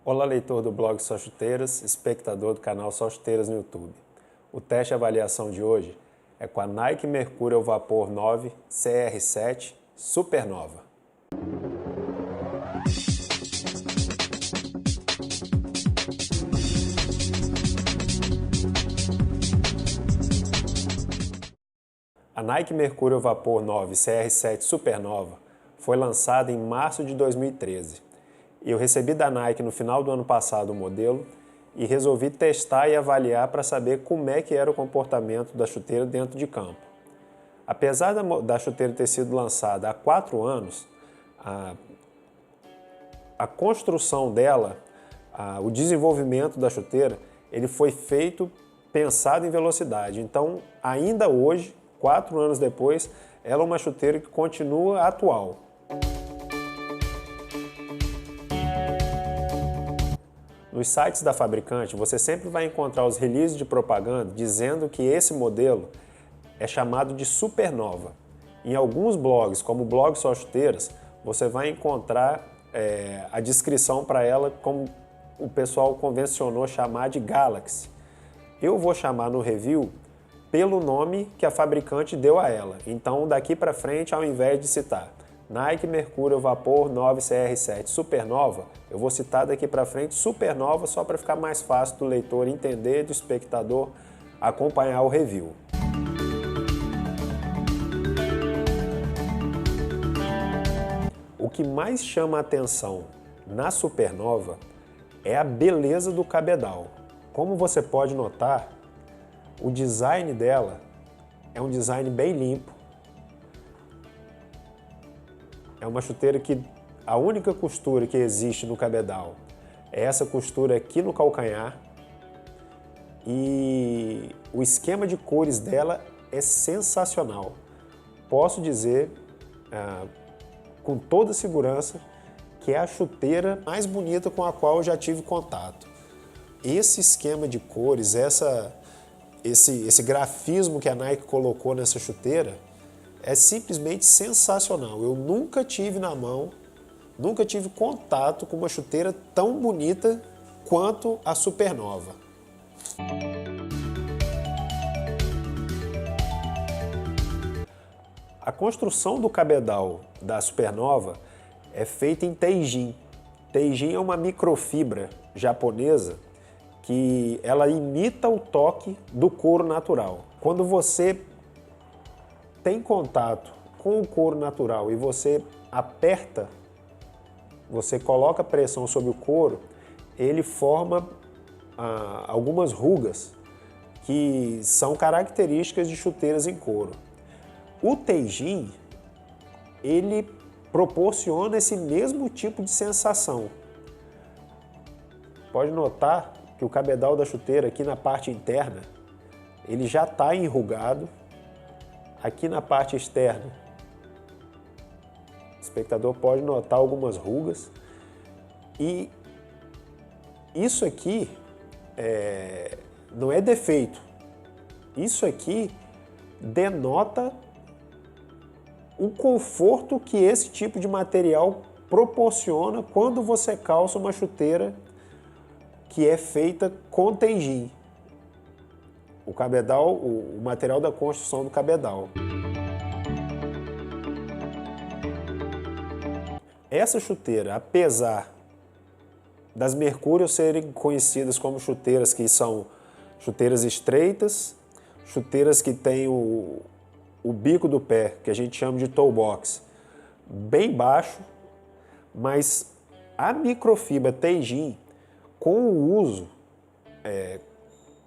Olá, leitor do blog Só Chuteiras, espectador do canal Só Chuteiras no YouTube. O teste de avaliação de hoje é com a Nike Mercurial Vapor 9 CR7 Supernova. A Nike Mercurial Vapor 9 CR7 Supernova foi lançada em março de 2013. Eu recebi da Nike no final do ano passado o modelo e resolvi testar e avaliar para saber como é que era o comportamento da chuteira dentro de campo. Apesar da chuteira ter sido lançada há 4 anos, a construção dela, o desenvolvimento da chuteira, ele foi feito pensado em velocidade. Então, ainda hoje, 4 anos depois, ela é uma chuteira que continua atual. Nos sites da fabricante, você sempre vai encontrar os releases de propaganda dizendo que esse modelo é chamado de Supernova. Em alguns blogs, como o blog Só Chuteiras, você vai encontrar a descrição para ela como o pessoal convencionou chamar de Galaxy. Eu vou chamar no review pelo nome que a fabricante deu a ela. Então, daqui para frente, ao invés de citar Nike Mercurial Vapor 9 CR7 Supernova, eu vou citar daqui para frente Supernova só para ficar mais fácil do leitor entender, do espectador acompanhar o review. O que mais chama a atenção na Supernova é a beleza do cabedal. Como você pode notar, o design dela é um design bem limpo. É uma chuteira que a única costura que existe no cabedal é essa costura aqui no calcanhar. E o esquema de cores dela é sensacional. Posso dizer com toda segurança que é a chuteira mais bonita com a qual eu já tive contato. Esse esquema de cores, esse grafismo que a Nike colocou nessa chuteira é simplesmente sensacional. Eu nunca tive na mão, nunca tive contato com uma chuteira tão bonita quanto a Supernova. A construção do cabedal da Supernova é feita em Teijin. Teijin é uma microfibra japonesa que ela imita o toque do couro natural. Quando você tem contato com o couro natural e você aperta, você coloca pressão sobre o couro, ele forma algumas rugas que são características de chuteiras em couro. O Teijin, ele proporciona esse mesmo tipo de sensação. Pode notar que o cabedal da chuteira aqui na parte interna, ele já está enrugado. Aqui na parte externa, o espectador pode notar algumas rugas. E isso aqui não é defeito. Isso aqui denota o conforto que esse tipo de material proporciona quando você calça uma chuteira que é feita com Teijin. O cabedal, o material da construção do cabedal. Essa chuteira, apesar das Mercurial serem conhecidas como chuteiras que são chuteiras estreitas, chuteiras que têm o bico do pé, que a gente chama de toe box, bem baixo, mas a microfibra Teijin, com o uso,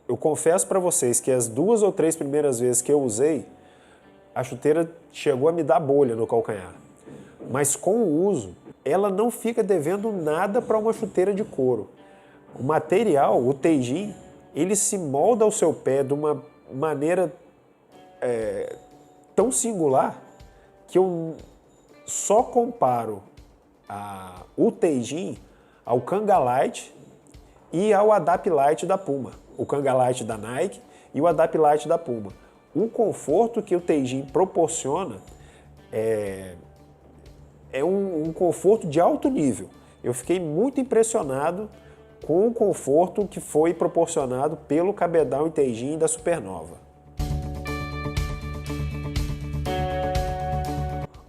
eu confesso para vocês que as 2 ou 3 primeiras vezes que eu usei, a chuteira chegou a me dar bolha no calcanhar. Mas com o uso, ela não fica devendo nada para uma chuteira de couro. O material, o Teijin, ele se molda ao seu pé de uma maneira tão singular que eu só comparo o Teijin ao Kanga Light e ao Adapt Light da Puma. O Kanga Light da Nike e o Adapt Light da Puma. O conforto que o Teijin proporciona é um conforto de alto nível. eu fiquei muito impressionado com o conforto que foi proporcionado pelo cabedal em Teijin da Supernova.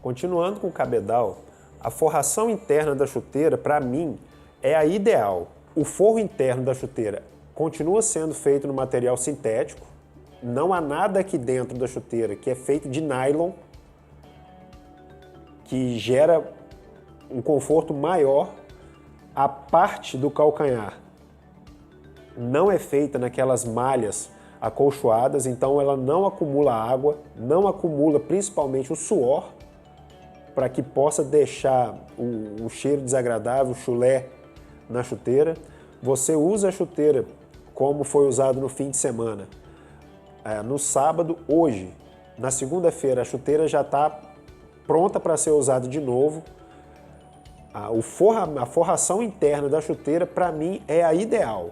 Continuando com o cabedal, a forração interna da chuteira, para mim, é a ideal. O forro interno da chuteira continua sendo feito no material sintético, não há nada aqui dentro da chuteira que é feito de nylon, que gera um conforto maior. A parte do calcanhar não é feita naquelas malhas acolchoadas, então ela não acumula água, não acumula principalmente o suor, para que possa deixar o cheiro desagradável, o chulé na chuteira. Você usa a chuteira como foi usado no fim de semana. No sábado, hoje, na segunda-feira, a chuteira já está pronta para ser usada de novo. A forração interna da chuteira, para mim, é a ideal.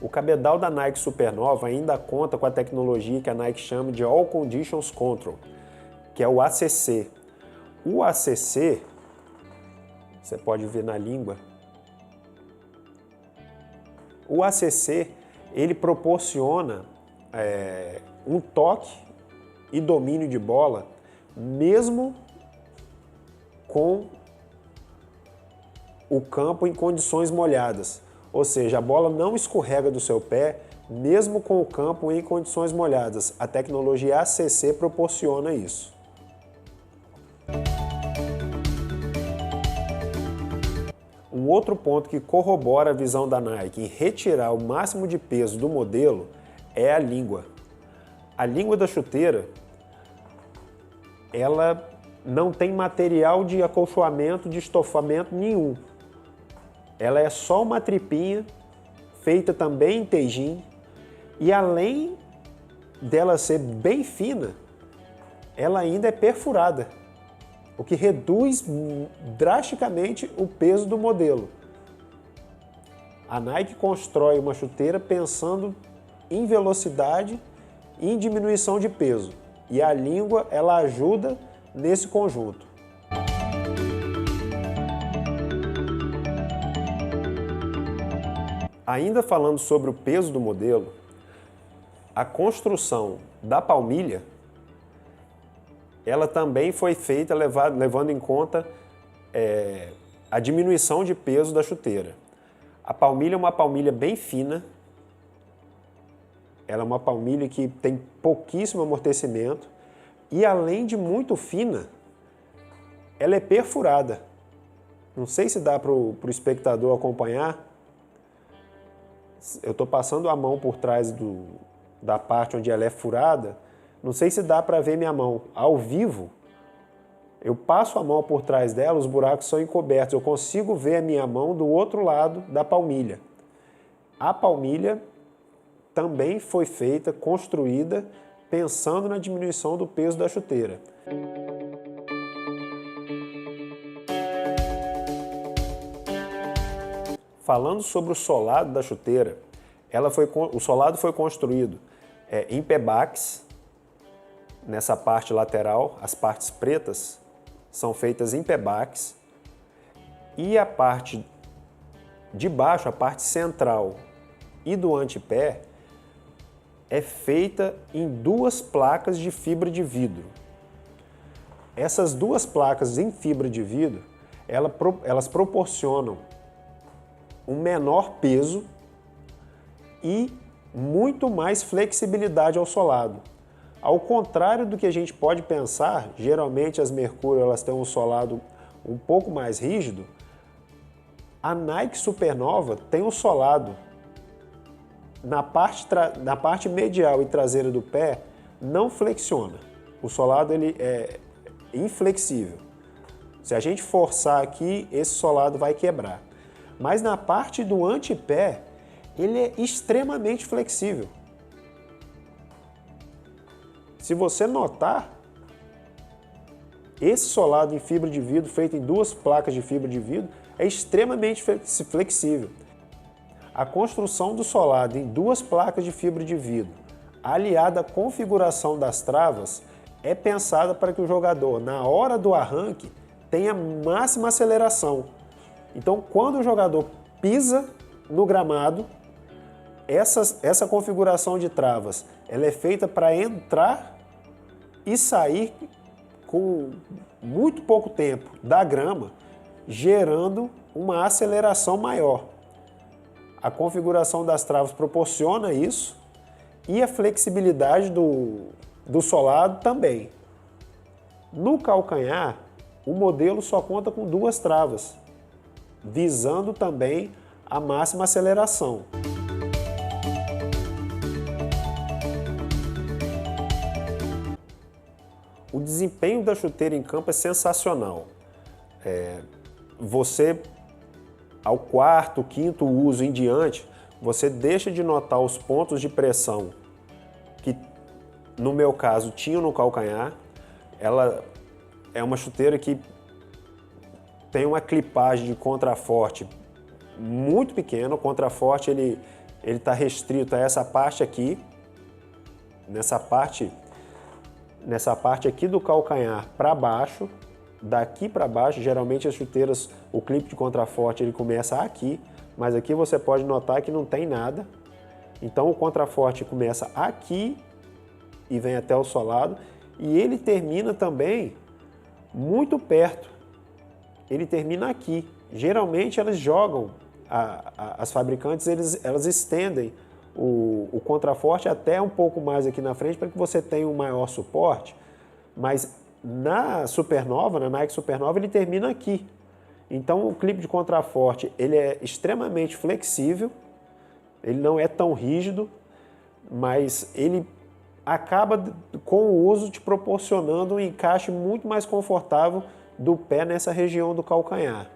O cabedal da Nike Supernova ainda conta com a tecnologia que a Nike chama de All Conditions Control, que é o ACC. O ACC, você pode ver na língua, o ACC, ele proporciona um toque e domínio de bola, mesmo com o campo em condições molhadas. Ou seja, a bola não escorrega do seu pé, mesmo com o campo em condições molhadas. A tecnologia ACC proporciona isso. Um outro ponto que corrobora a visão da Nike em retirar o máximo de peso do modelo é a língua. A língua da chuteira, ela não tem material de acolchoamento, de estofamento nenhum. Ela é só uma tripinha, feita também em Teijin, e além dela ser bem fina, ela ainda é perfurada, o que reduz drasticamente o peso do modelo. A Nike constrói uma chuteira pensando em velocidade e em diminuição de peso, e a língua ela ajuda nesse conjunto. Ainda falando sobre o peso do modelo, a construção da palmilha, ela também foi feita levando em conta a diminuição de peso da chuteira. A palmilha é uma palmilha bem fina, ela é uma palmilha que tem pouquíssimo amortecimento e, além de muito fina, ela é perfurada. Não sei se dá para o espectador acompanhar. Eu estou passando a mão por trás da parte onde ela é furada, não sei se dá para ver minha mão. Ao vivo, eu passo a mão por trás dela, os buracos são encobertos, eu consigo ver a minha mão do outro lado da palmilha. A palmilha também foi feita, construída, pensando na diminuição do peso da chuteira. Falando sobre o solado da chuteira, o solado foi construído em pebax, nessa parte lateral, as partes pretas são feitas em pebax, e a parte de baixo, a parte central e do antepé, é feita em duas placas de fibra de vidro. Essas duas placas em fibra de vidro, elas proporcionam um menor peso e muito mais flexibilidade ao solado. Ao contrário do que a gente pode pensar, geralmente as Mercúrio elas têm um solado um pouco mais rígido, a Nike Supernova tem um solado na parte medial e traseira do pé, não flexiona. O solado ele é inflexível. Se a gente forçar aqui, esse solado vai quebrar. Mas na parte do antepé, ele é extremamente flexível. Se você notar, esse solado em fibra de vidro, feito em duas placas de fibra de vidro, é extremamente flexível. A construção do solado em duas placas de fibra de vidro, aliada à configuração das travas, é pensada para que o jogador, na hora do arranque, tenha máxima aceleração. Então, quando o jogador pisa no gramado, essa configuração de travas, ela é feita para entrar e sair com muito pouco tempo da grama, gerando uma aceleração maior. A configuração das travas proporciona isso e a flexibilidade do solado também. No calcanhar, o modelo só conta com 2 travas, visando também a máxima aceleração. O desempenho da chuteira em campo é sensacional. Você, ao 4º, 5º uso em diante, você deixa de notar os pontos de pressão que, no meu caso, tinham no calcanhar. Ela é uma chuteira que tem uma clipagem de contraforte muito pequena. O contraforte ele está restrito a essa parte aqui, nessa parte aqui do calcanhar para baixo. Daqui para baixo, geralmente as chuteiras, o clipe de contraforte ele começa aqui, mas aqui você pode notar que não tem nada. Então o contraforte começa aqui e vem até o solado, e ele termina também muito perto. Ele termina aqui. Geralmente elas jogam, as fabricantes elas estendem o contraforte até um pouco mais aqui na frente para que você tenha um maior suporte, mas na Supernova, na Nike Supernova, ele termina aqui. Então o clipe de contraforte ele é extremamente flexível, ele não é tão rígido, mas ele acaba com o uso te proporcionando um encaixe muito mais confortável do pé nessa região do calcanhar.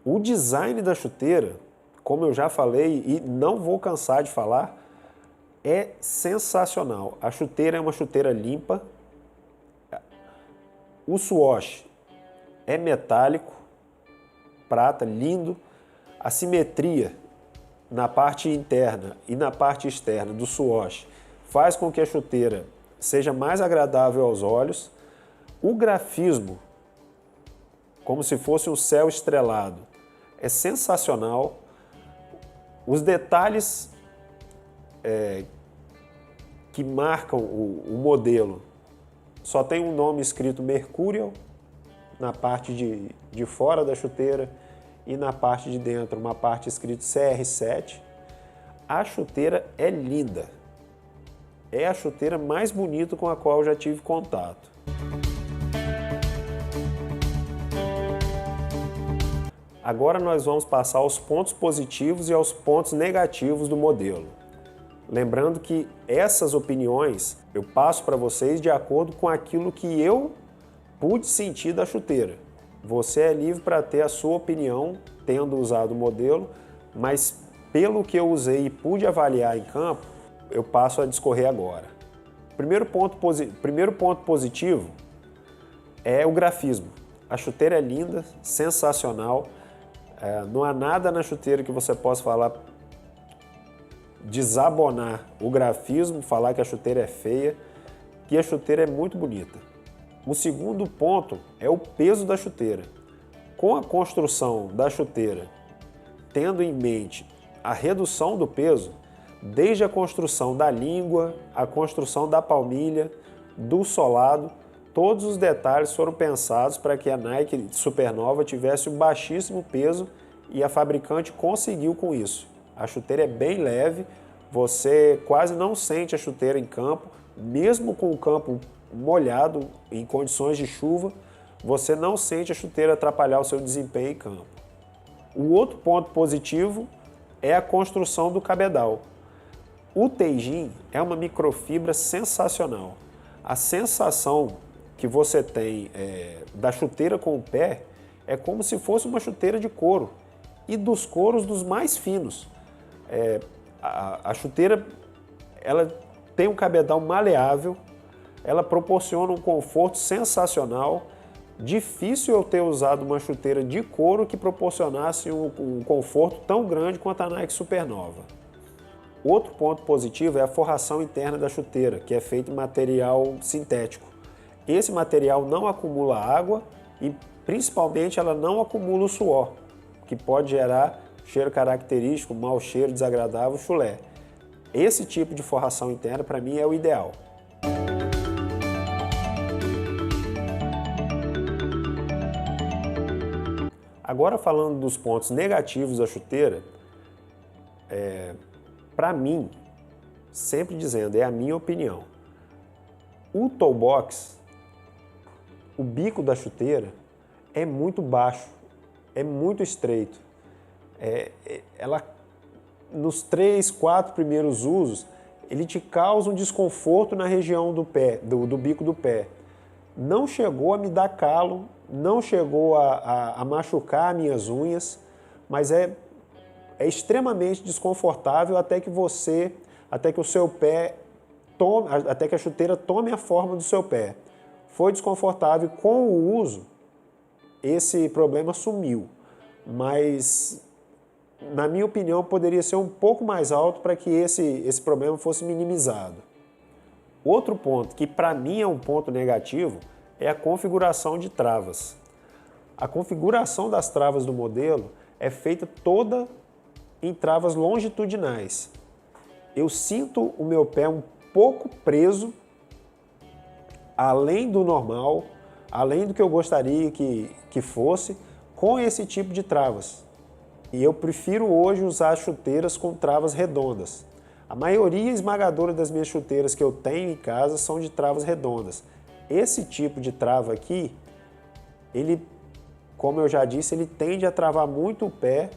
O design da chuteira, como eu já falei e não vou cansar de falar, é sensacional. A chuteira é uma chuteira limpa. O swoosh é metálico, prata, lindo. A simetria na parte interna e na parte externa do swoosh faz com que a chuteira seja mais agradável aos olhos. O grafismo, como se fosse um céu estrelado, é sensacional. Os detalhes que marcam o modelo, só tem um nome escrito Mercurial na parte de fora da chuteira e na parte de dentro uma parte escrito CR7. A chuteira é linda. É a chuteira mais bonita com a qual eu já tive contato. Agora nós vamos passar aos pontos positivos e aos pontos negativos do modelo. Lembrando que essas opiniões eu passo para vocês de acordo com aquilo que eu pude sentir da chuteira. Você é livre para ter a sua opinião tendo usado o modelo, mas pelo que eu usei e pude avaliar em campo, eu passo a discorrer agora. Primeiro ponto positivo é o grafismo. A chuteira é linda, sensacional. Não há nada na chuteira que você possa falar, desabonar o grafismo, falar que a chuteira é feia, que a chuteira é muito bonita. O segundo ponto é o peso da chuteira. Com a construção da chuteira, tendo em mente a redução do peso, desde a construção da língua, a construção da palmilha, do solado, todos os detalhes foram pensados para que a Nike Supernova tivesse um baixíssimo peso e a fabricante conseguiu com isso. A chuteira é bem leve, você quase não sente a chuteira em campo, mesmo com o campo molhado, em condições de chuva, você não sente a chuteira atrapalhar o seu desempenho em campo. O outro ponto positivo é a construção do cabedal. O Teijin é uma microfibra sensacional. A sensação que você tem da chuteira com o pé é como se fosse uma chuteira de couro, e dos couros dos mais finos. A chuteira ela tem um cabedal maleável, ela proporciona um conforto sensacional. Difícil eu ter usado uma chuteira de couro que proporcionasse um conforto tão grande quanto a Nike Supernova. Outro ponto positivo é a forração interna da chuteira, que é feita em material sintético. Esse material não acumula água e principalmente ela não acumula o suor, que pode gerar cheiro característico, mau cheiro, desagradável, chulé. Esse tipo de forração interna para mim é o ideal. Agora falando dos pontos negativos da chuteira, para mim, sempre dizendo, é a minha opinião, o toe box, o bico da chuteira, é muito baixo, é muito estreito. Ela, nos 3, 4 primeiros usos, ele te causa um desconforto na região do pé, do bico do pé. Não chegou a me dar calo, não chegou a machucar minhas unhas, mas é extremamente desconfortável até que o seu pé tome, até que a chuteira tome a forma do seu pé. Foi desconfortável, com o uso, esse problema sumiu, mas na minha opinião poderia ser um pouco mais alto para que esse problema fosse minimizado. Outro ponto que para mim é um ponto negativo é a configuração de travas. A configuração das travas do modelo é feita toda em travas longitudinais. Eu sinto o meu pé um pouco preso, além do normal, além do que eu gostaria que fosse, com esse tipo de travas. E eu prefiro hoje usar chuteiras com travas redondas. A maioria esmagadora das minhas chuteiras que eu tenho em casa são de travas redondas. Esse tipo de trava aqui, ele, como eu já disse, ele tende a travar muito o pé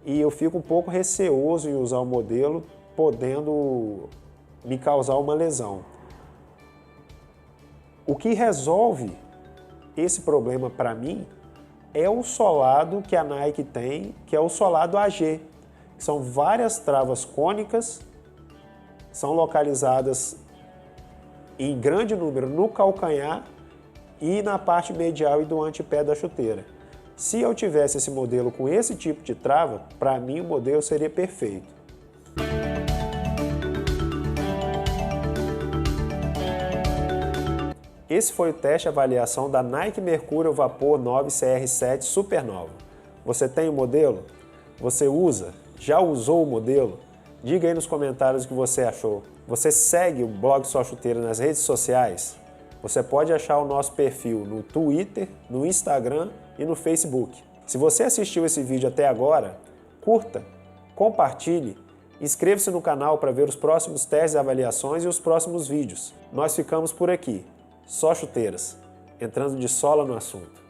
e eu fico um pouco receoso em usar o modelo, podendo me causar uma lesão. O que resolve esse problema para mim é o solado que a Nike tem, que é o solado AG. São várias travas cônicas, são localizadas em grande número no calcanhar e na parte medial e do antepé da chuteira. Se eu tivesse esse modelo com esse tipo de trava, para mim o modelo seria perfeito. Esse foi o teste e avaliação da Nike Mercurial Vapor 9 CR7 Supernova. Você tem o modelo? Você usa? Já usou o modelo? Diga aí nos comentários o que você achou. Você segue o blog Sua Chuteira nas redes sociais? Você pode achar o nosso perfil no Twitter, no Instagram e no Facebook. Se você assistiu esse vídeo até agora, curta, compartilhe, inscreva-se no canal para ver os próximos testes e avaliações e os próximos vídeos. Nós ficamos por aqui. Só chuteiras, entrando de sola no assunto.